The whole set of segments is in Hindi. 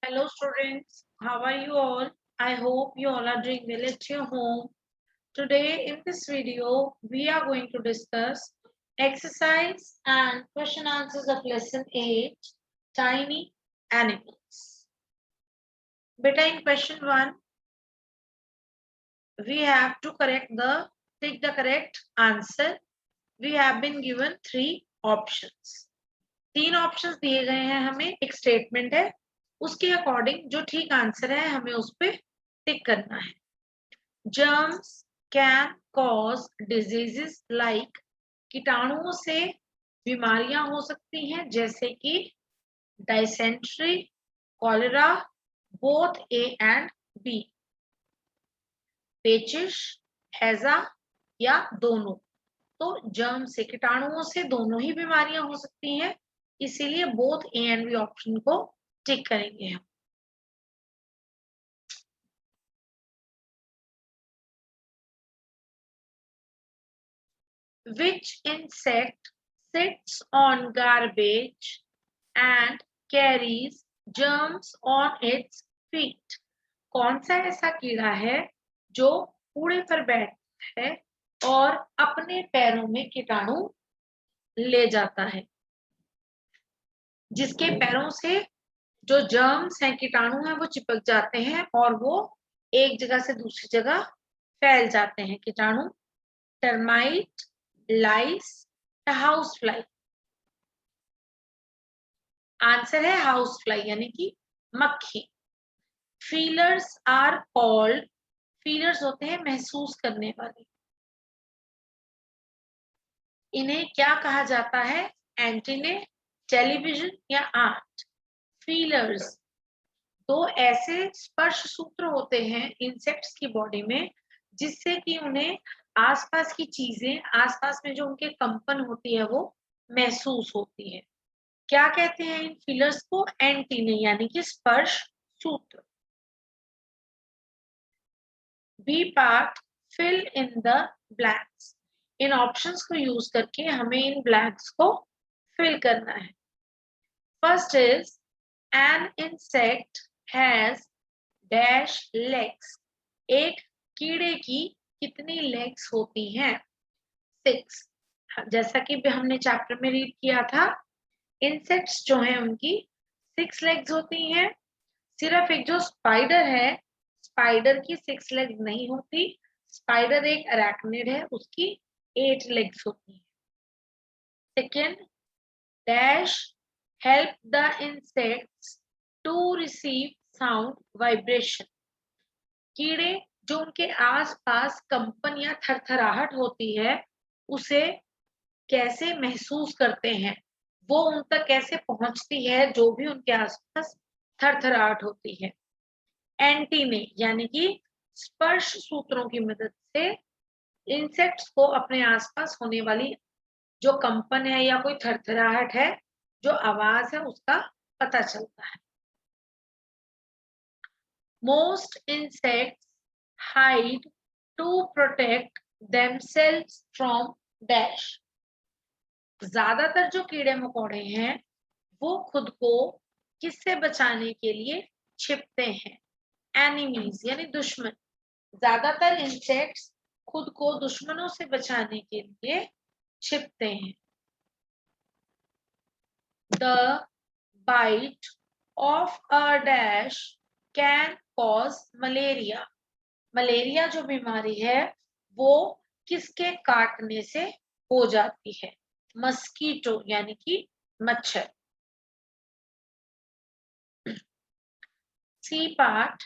Hello students, how are you all? I hope you all are doing well at your home. Today in this video, we are going to discuss exercise and question answers of lesson 8, tiny animals. Beta, in question 1, we have to take the correct answer. We have been given 3 options. 3 options दिए गए हैं हमें, एक स्टेटमेंट है, उसके अकॉर्डिंग जो ठीक आंसर है हमें उस पे टिक करना है. Germs can cause diseases like कीटाणुओं से बीमारियां हो सकती हैं जैसे कि dysentery, cholera, both A and B. पेचिश, हैजा या दोनों. तो जर्म से, कीटाणुओं से दोनों ही बीमारियां हो सकती हैं, इसीलिए both A and B option को टिक करेंगे हम. Which insect sits on garbage and carries germs on its feet? कौन सा ऐसा कीड़ा है जो कूड़े पर बैठता है और अपने पैरों में कीटाणु ले जाता है, जिसके पैरों से जो जर्म्स हैं, कीटाणु हैं, वो चिपक जाते हैं और वो एक जगह से दूसरी जगह फैल जाते हैं. कीटाणु टर्माइट, लाइस या हाउस फ्लाई? आंसर है हाउस फ्लाई यानी कि मक्खी. फीलर्स आर कॉल्ड, फीलर्स होते हैं महसूस करने वाले, इन्हें क्या कहा जाता है? एंटीने, टेलीविजन या आर्ट? फीलर्स तो ऐसे स्पर्श सूत्र होते हैं इंसेक्ट्स की बॉडी में जिससे कि उन्हें आसपास की चीजें, आसपास में जो उनके कंपन होती है वो महसूस होती है. क्या कहते हैं इन फीलर्स को? एंटीने यानी कि स्पर्श सूत्र. B part, fill in the blanks. इन ऑप्शंस को यूज करके हमें इन ब्लैंक्स को फिल करना है. First is an insect has dash legs. एक कीड़े की कितनी लेग्स होती हैं? 6. जैसा कि हमने चैप्टर में रीड किया था, इंसेक्ट्स जो हैं उनकी 6 लेग्स होती हैं. सिर्फ एक जो स्पाइडर है, स्पाइडर की 6 लेग्स नहीं होती. स्पाइडर एक अरैक्निड है, उसकी 8 लेग्स होती हैं. Second, dash help the insects to receive sound vibration. कीड़े जो उनके आसपास कंपन या थरथराहट होती है उसे कैसे महसूस करते हैं, वो उन तक कैसे पहुंचती है जो भी उनके आसपास थरथराहट होती है? एंटीने यानी कि स्पर्श सूत्रों की मदद से इंसेक्ट्स को अपने आसपास होने वाली जो कंपन है या कोई थरथराहट है, जो आवाज है, उसका पता चलता है. Most insects hide to protect themselves from dash. ज्यादातर जो कीड़े मकोड़े हैं वो खुद को किससे बचाने के लिए छिपते हैं? एनिमीज यानी दुश्मन. ज्यादातर इंसेक्ट्स खुद को दुश्मनों से बचाने के लिए छिपते हैं. The bite of a dash can cause malaria. Malaria जो बीमारी है वो किसके काटने से हो जाती है? मस्कीटो यानी कि मच्छर. C part,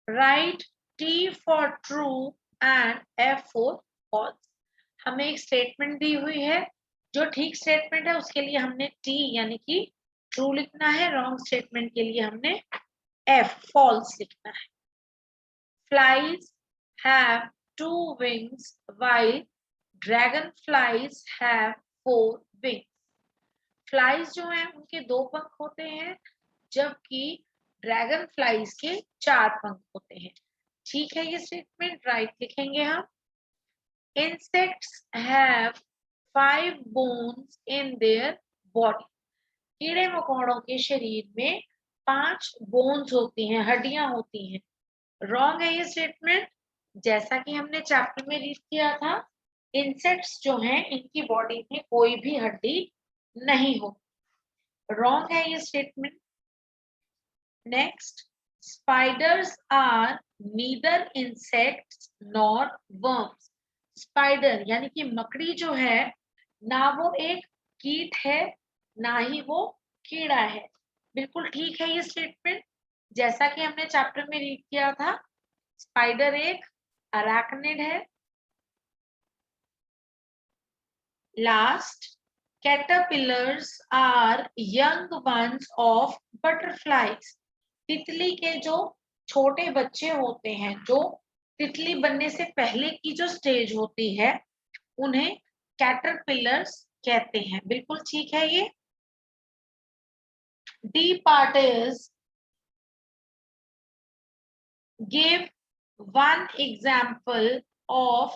write T for true and F for false. हमें एक स्टेटमेंट दी हुई है, जो ठीक स्टेटमेंट है उसके लिए हमने T यानी कि ट्रू लिखना है, रॉन्ग स्टेटमेंट के लिए हमने F फॉल्स लिखना है. Flies have 2 wings while dragonflies have 4 wings. Flies जो हैं उनके 2 पंख होते हैं जबकि ड्रैगन फ्लाइज के 4 पंख होते हैं. ठीक है, ये स्टेटमेंट राइट लिखेंगे हम. Insects have 5 bones in their body. कीड़े मकोड़ों के शरीर में 5 बोन्स होती हैं, हड्डियां होती हैं। रॉन्ग है ये स्टेटमेंट। जैसा कि हमने चैप्टर में रीड किया था, इंसेक्ट्स जो हैं इनकी बॉडी में कोई भी हड्डी नहीं हो। रॉन्ग है ये statement. Next, spiders are neither insects nor worms. Spider यानी कि मकड़ी जो है, ना वो एक कीट है ना ही वो कीड़ा है। बिल्कुल ठीक है ये स्टेटमेंट। जैसा कि हमने चैप्टर में रीड किया था, स्पाइडर एक अराक्निड है। Last, caterpillars are young ones of butterflies. तितली के जो छोटे बच्चे होते हैं, जो तितली बनने से पहले की जो स्टेज होती है, उन्हें कैटरपिलर्स कहते हैं। बिल्कुल ठीक है ये। D part is give one example of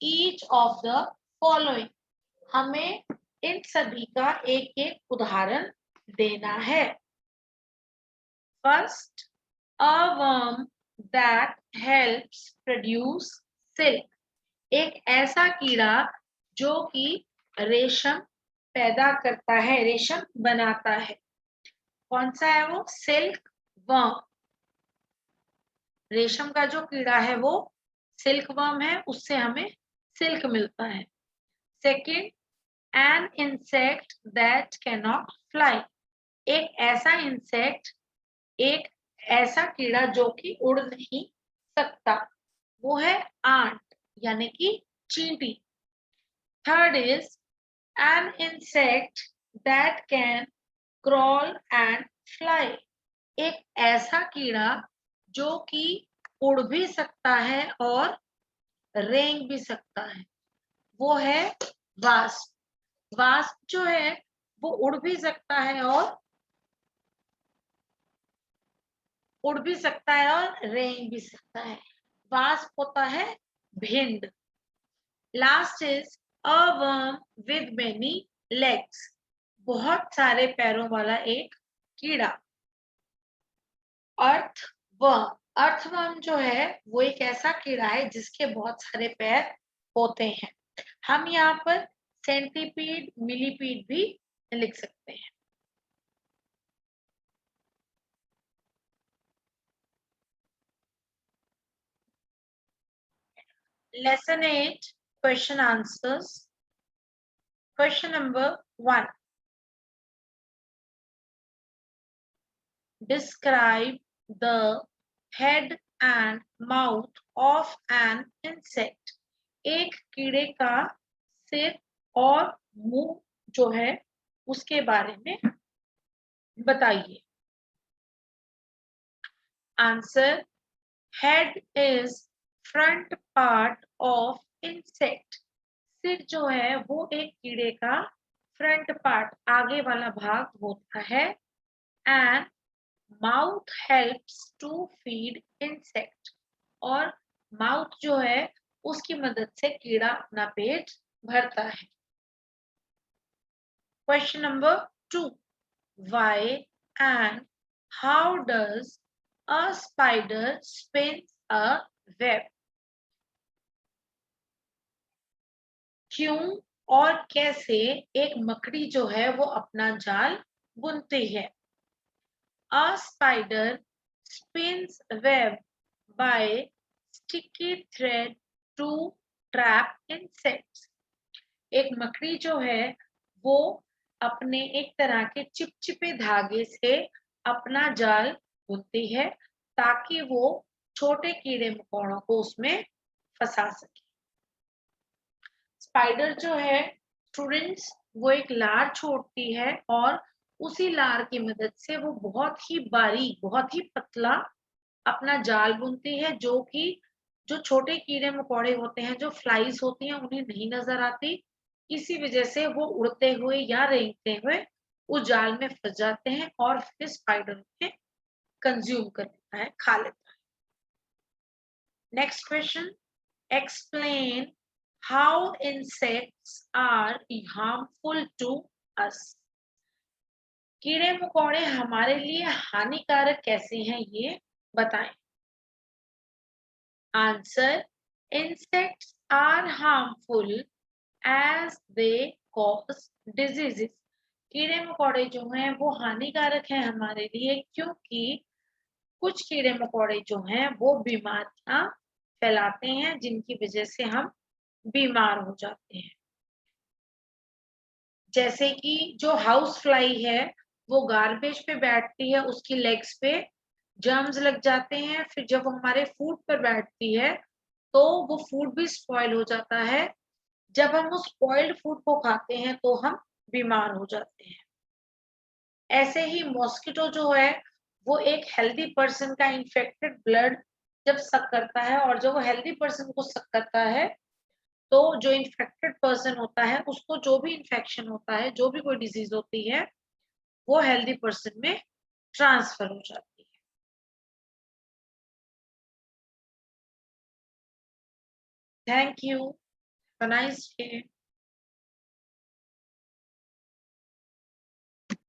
each of the following। हमें इन सभी का एक एक उदाहरण देना है। First, a worm that helps produce silk। एक ऐसा कीड़ा जो कि रेशम पैदा करता है, रेशम बनाता है। कौन सा है वो? Silk worm. रेशम का जो कीड़ा है वो सिल्क वर्म है, उससे हमें सिल्क मिलता है। Second, an insect that can not fly. एक ऐसा इंसेक्ट, एक ऐसा कीड़ा जो कि उड़ नहीं सकता, वो है आंट यानी कि चींटी। Third is an insect that can crawl and fly. एक ऐसा कीड़ा जो कि उड़ भी सकता है और रेंग भी सकता है, वो है वास्प। वास्प जो है वो उड़ भी सकता है और रेंग भी सकता है। वास्प होता है Bhind. Last is a worm with many legs. बहुत सारे पैरों वाला एक कीड़ा। अर्थवर्म। अर्थवर्म जो है वो एक ऐसा कीड़ा है जिसके बहुत सारे पैर होते हैं। हम यहाँ पर सेंटीपीड, मिलीपीड भी लिख सकते हैं। Lesson 8 question answers. Question number 1. Describe the head and mouth of an insect. एक कीड़े का सिर और मुंह जो है उसके बारे में बताइए। Answer, head is front part of insect। सिर जो है वो एक कीड़े का फ्रंट पार्ट, आगे वाला भाग होता है। And mouth helps to feed insect. और माउथ जो है उसकी मदद से कीड़ा अपना पेट भरता है। Question number 2. Why and how does a spider spin a web? क्यों और कैसे एक मकड़ी जो है वो अपना जाल बुनती है? A spider spins a web by sticky thread to trap insects। एक मकड़ी जो है वो अपने एक तरह के चिपचिपे धागे से अपना जाल बुनती है ताकि वो छोटे कीड़े मकोड़ों को उसमें फंसा सके। स्पाइडर जो है स्टूडेंट्स, वो एक लार छोड़ती है और उसी लार की मदद से वो बहुत ही बारीक, बहुत ही पतला अपना जाल बुनती है, जो कि जो छोटे कीड़े मकोड़े होते हैं, जो फ्लाइज होती हैं, उन्हें नहीं नजर आती। इसी वजह से वो उड़ते हुए या रेंगते हुए उस जाल में फंस जाते हैं और फिर स्पाइडर उन्हें कंज्यूम कर लेता है, खा लेता है। Next question, explain how insects are harmful to us। कीड़े मकोड़े हमारे लिए हानिकारक कैसे हैं ये बताएं। Answer, insects are harmful as they cause diseases. कीड़े मकोड़े जो हैं वो हानिकारक हैं हमारे लिए क्योंकि कुछ कीड़े मकोड़े जो हैं वो बीमारियां फैलाते हैं जिनकी वजह से हम बीमार हो जाते हैं। जैसे कि जो हाउस फ्लाई है वो गार्बेज पे बैठती है, उसकी लेग्स पे जर्म्स लग जाते हैं, फिर जब वो हमारे फूड पर बैठती है तो वो फूड भी स्पॉइल हो जाता है। जब हम उस स्पॉइल्ड फूड को खाते हैं तो हम बीमार हो जाते हैं। ऐसे ही मॉस्किटो जो है वो एक हेल्दी पर्सन का इन्फेक्टेड ब्लड जब सक करता है, और जब वो हेल्दी पर्सन को सक करता है तो जो इन्फेक्टेड पर्सन होता है उसको जो भी इन्फेक्शन होता है, जो भी कोई डिजीज होती है, वो हेल्दी पर्सन में ट्रांसफर हो जाती है। Thank you. Nice day.